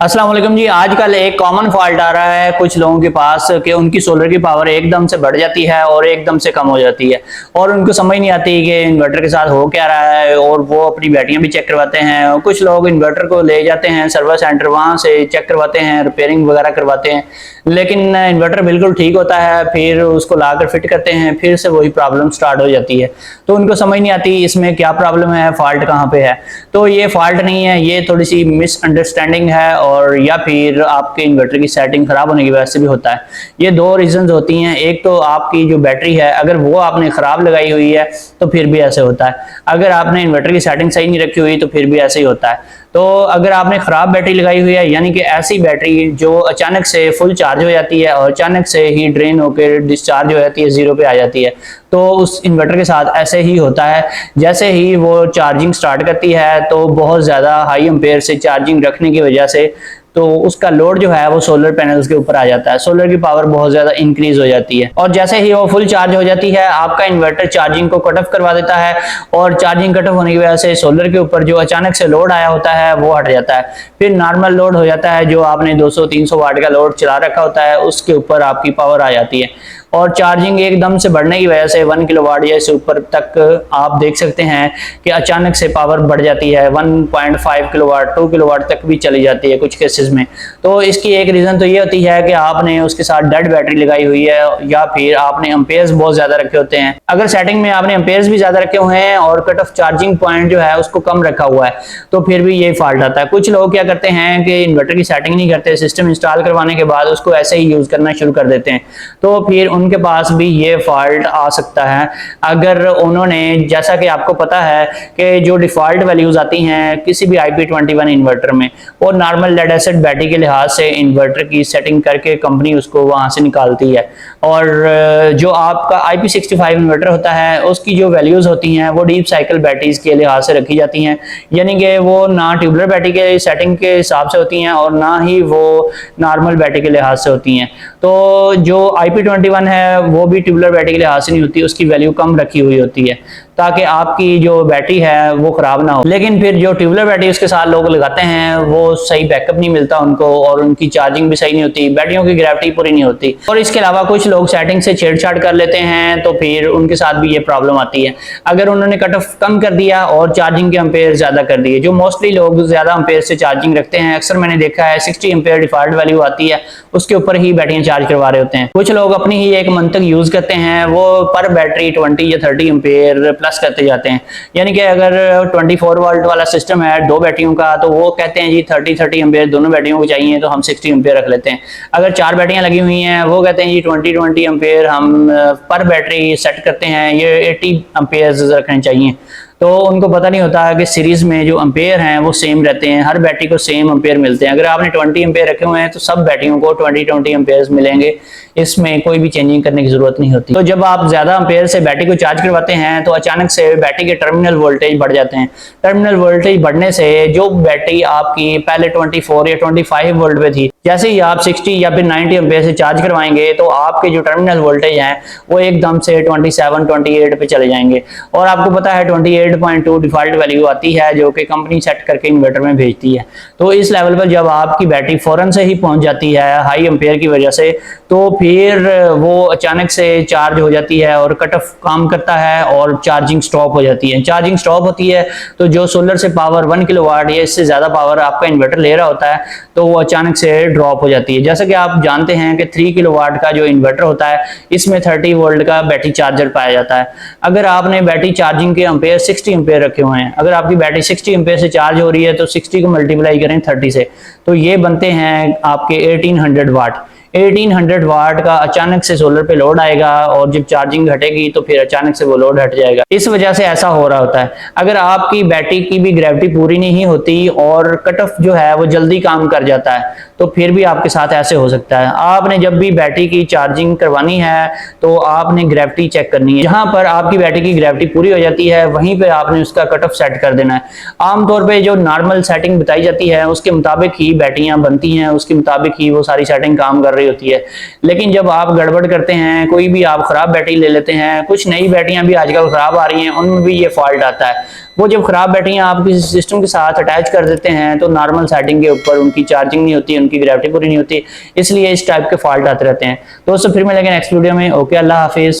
अस्सलाम वालेकुम जी। आजकल एक कॉमन फॉल्ट आ रहा है कुछ लोगों के पास कि उनकी सोलर की पावर एकदम से बढ़ जाती है और एकदम से कम हो जाती है और उनको समझ नहीं आती कि इन्वर्टर के साथ हो क्या रहा है और वो अपनी बैटरियां भी चेक करवाते हैं। और कुछ लोग इन्वर्टर को ले जाते हैं सर्विस सेंटर, वहां से चेक करवाते हैं, रिपेयरिंग वगैरह करवाते हैं, लेकिन इन्वर्टर बिल्कुल ठीक होता है, फिर उसको लाकर फिट करते हैं, फिर से वही प्रॉब्लम स्टार्ट हो जाती है। तो उनको समझ नहीं आती इसमें क्या प्रॉब्लम है, फॉल्ट कहाँ पे है। तो ये फॉल्ट नहीं है, ये थोड़ी सी मिसअंडरस्टैंडिंग है और या फिर आपके इन्वर्टर की सेटिंग खराब होने की वजह से भी होता है। ये दो रीजंस होती हैं। एक तो आपकी जो बैटरी है अगर वो आपने खराब लगाई हुई है तो फिर भी ऐसे होता है। अगर आपने इन्वर्टर की सेटिंग सही नहीं रखी हुई तो फिर भी ऐसे ही होता है। तो अगर आपने खराब बैटरी लगाई हुई है, यानी कि ऐसी बैटरी जो अचानक से फुल चार्ज हो जाती है और अचानक से ही ड्रेन होकर डिस्चार्ज हो जाती है, जीरो पे आ जाती है, तो उस इन्वर्टर के साथ ऐसे ही होता है। जैसे ही वो चार्जिंग स्टार्ट करती है तो बहुत ज्यादा हाई एम्पेयर से चार्जिंग रखने की वजह से तो उसका लोड जो है वो सोलर पैनल्स के ऊपर आ जाता है, सोलर की पावर बहुत ज्यादा इंक्रीज हो जाती है और जैसे ही वो फुल चार्ज हो जाती है आपका इन्वर्टर चार्जिंग को कट ऑफ करवा देता है और चार्जिंग कट ऑफ होने की वजह से सोलर के ऊपर जो अचानक से लोड आया होता है वो हट जाता है। फिर नॉर्मल लोड हो जाता है, जो आपने 200-300 वाट का लोड चला रखा होता है उसके ऊपर आपकी पावर आ जाती है और चार्जिंग एकदम से बढ़ने की वजह से 1 किलोवाट या इससे ऊपर तक आप देख सकते हैं कि अचानक से पावर बढ़ जाती है, 1.5 किलोवाट 2 किलोवाट तक भी चली जाती है कुछ केसेस में। तो इसकी एक रीजन तो ये होती है कि आपने उसके साथ डेड बैटरी लगाई हुई है या फिर आपने एम्पेयर्स बहुत ज्यादा रखे होते हैं। अगर सेटिंग में आपने एम्पेयर्स भी ज्यादा रखे हुए हैं और कट ऑफ चार्जिंग पॉइंट जो है उसको कम रखा हुआ है तो फिर भी ये फॉल्ट आता है। कुछ लोग क्या करते हैं कि इन्वर्टर की सेटिंग नहीं करते, सिस्टम इंस्टॉल करवाने के बाद उसको ऐसे ही यूज करना शुरू कर देते हैं, तो फिर उनके पास भी ये फॉल्ट आ सकता है। अगर उन्होंने, जैसा कि आपको पता है कि जो डिफॉल्ट वैल्यूज आती हैं किसी भी IP21 इन्वर्टर में, वो नॉर्मल लेड एसिड बैटरी के लिहाज से इन्वर्टर की सेटिंग करके कंपनी उसको वहां से निकालती है और जो आपका IP65 इन्वर्टर होता है उसकी जो वैल्यूज होती हैं वो डीप साइकिल बैटरीज के लिहाज से रखी जाती हैं, यानी कि वो ना ट्यूबलर बैटरी के सेटिंग के हिसाब से होती हैं और ना ही वो नॉर्मल बैटरी के लिहाज से होती हैं। तो जो IP21 है वो भी ट्यूबलर बैटरी के लिहाज से नहीं होती, उसकी वैल्यू कम रखी हुई होती है ताकि आपकी जो बैटरी है वो खराब ना हो। लेकिन फिर जो ट्यूबलर बैटरी उसके साथ लोग लगाते हैं वो सही बैकअप नहीं मिलता उनको और उनकी चार्जिंग भी सही नहीं होती, बैटरियों की ग्रेविटी पूरी नहीं होती और इसके अलावा कुछ लोग सेटिंग से छेड़छाड़ कर लेते हैं तो फिर उनके साथ भी ये प्रॉब्लम आती है। अगर उन्होंने कट ऑफ कम कर दिया और चार्जिंग के एम्पेयर ज्यादा कर दिए, जो मोस्टली लोग ज्यादा एम्पेयर से चार्जिंग रखते हैं, अक्सर मैंने देखा है 60 एम्पेयर डिफॉल्ट वैल्यू आती है उसके ऊपर ही बैटरियां चार्ज करवा रहे होते हैं। कुछ लोग अपनी ही एक मंतक यूज करते हैं, वो पर बैटरी 20 या 30 एम्पेयर प्लस करते जाते हैं, यानी कि अगर 24 वोल्ट वाला सिस्टम है दो बैटरियों का तो वो कहते हैं जी 30 एम्पेयर दोनों बैटरियों को चाहिए तो हम 60 एम्पेयर रख लेते हैं। अगर 4 बैटरियां लगी हुई हैं वो कहते हैं जी 20 एम्पेयर हम पर बैटरी सेट करते हैं, ये 80 एम्पेयर रखने चाहिए। तो उनको पता नहीं होता कि सीरीज में जो एम्पेयर हैं वो सेम रहते हैं, हर बैटरी को सेम एम्पेयर मिलते हैं। अगर आपने 20 एम्पेयर रखे हुए हैं तो सब बैटरियों को 20 एम्पेयर मिलेंगे, इसमें कोई भी चेंजिंग करने की जरूरत नहीं होती। तो जब आप ज्यादा एम्पेयर से बैटरी को चार्ज करवाते हैं तो अचानक से बैटरी के टर्मिनल वोल्टेज बढ़ जाते हैं। टर्मिनल वोल्टेज बढ़ने से जो बैटरी आपकी पहले 24 या 25 वोल्ट पे थी, जैसे ही आप 60 या फिर 90 एम्पेयर से चार्ज करवाएंगे तो आपके जो टर्मिनल वोल्टेज हैं वो एकदम से 27-28 पे चले जाएंगे और आपको पता है 28.2 डिफॉल्ट वैल्यू आती है जो कि कंपनी सेट करके इन्वर्टर में भेजती है। तो इस लेवल पर जब आपकी बैटरी फौरन से ही पहुंच जाती है हाई एम्पेयर की वजह से तो फिर वो अचानक से चार्ज हो जाती है और कट ऑफ काम करता है और चार्जिंग स्टॉप हो जाती है। चार्जिंग स्टॉप होती है तो जो सोलर से पावर 1 किलोवाट या इससे ज्यादा पावर आपका इन्वर्टर ले रहा होता है तो वो अचानक से ड्रॉप हो जाती है। जैसा कि आप जानते हैं कि 3 किलोवाट का जो इन्वर्टर होता है इसमें 30 वोल्ट का बैटरी चार्जर पाया जाता है। अगर आपने बैटरी चार्जिंग के एम्पेयर 60 एम्पेयर रखे हुए हैं, अगर आपकी बैटरी 60 एम्पेयर से चार्ज हो रही है तो 60 को मल्टीप्लाई करें 30 से तो ये बनते हैं आपके 1800 वाट। 1800 वाट का अचानक से सोलर पे लोड आएगा और जब चार्जिंग घटेगी तो फिर अचानक से वो लोड हट जाएगा। इस वजह से ऐसा हो रहा होता है। अगर आपकी बैटरी की भी ग्रेविटी पूरी नहीं होती और कट ऑफ जो है वो जल्दी काम कर जाता है तो फिर भी आपके साथ ऐसे हो सकता है। आपने जब भी बैटरी की चार्जिंग करवानी है तो आपने ग्रेविटी चेक करनी है, जहां पर आपकी बैटरी की ग्रेविटी पूरी हो जाती है वहीं पे आपने उसका कट ऑफ सेट कर देना है। आमतौर पे जो नॉर्मल सेटिंग बताई जाती है उसके मुताबिक ही बैटरियां बनती हैं, उसके मुताबिक ही वो सारी सेटिंग काम कर रही होती है। लेकिन जब आप गड़बड़ करते हैं, कोई भी आप खराब बैटरी ले लेते हैं, कुछ नई बैटरियां भी आजकल खराब आ रही हैं, उनमें भी ये फॉल्ट आता है। वो जब खराब बैटरियां आप किसी सिस्टम के साथ अटैच कर देते हैं तो नॉर्मल सेटिंग के ऊपर उनकी चार्जिंग नहीं होती, उनकी ग्रेविटी पूरी नहीं होती, इसलिए इस टाइप के फॉल्ट आते रहते हैं। दोस्तों फिर मिलेंगे नेक्स्ट वीडियो में। ओके, अल्लाह हाफिज।